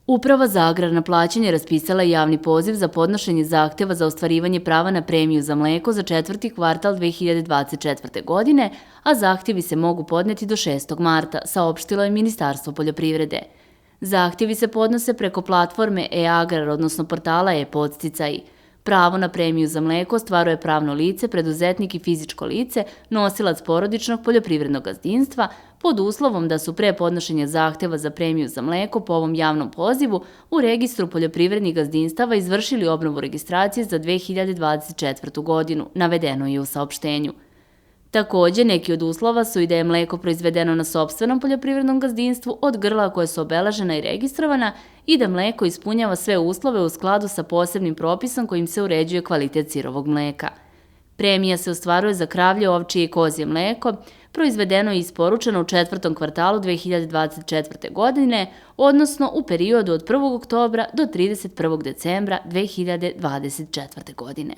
Uprava za agrarna plaćanja raspisala je javni poziv za podnošenje zahteva za ostvarivanje prava na premiju za mleko za četvrti kvartal 2024. godine, a zahtjevi se mogu podneti do 6. marta, saopštilo je Ministarstvo poljoprivrede. Zahtjevi se podnose preko platforme e-agrar, odnosno portala e-podsticaji. Pravo na premiju za mleko ostvaruje pravno lice, preduzetnik i fizičko lice, nosilac porodičnog poljoprivrednog gazdinstva, pod uslovom da su pre podnošenja zahteva za premiju za mleko po ovom javnom pozivu u registru poljoprivrednih gazdinstava izvršili obnovu registracije za 2024. godinu, navedeno je u saopštenju. Takođe, neki od uslova su i da je mleko proizvedeno na sopstvenom poljoprivrednom gazdinstvu od grla koje su obeležena i registrovana i da mleko ispunjava sve uslove u skladu sa posebnim propisom kojim se uređuje kvalitet sirovog mleka. Premija se ostvaruje za kravlje, ovčje i kozje mleko, proizvedeno i isporučeno u četvrtom kvartalu 2024. godine, odnosno u periodu od 1. oktobra do 31. decembra 2024. godine.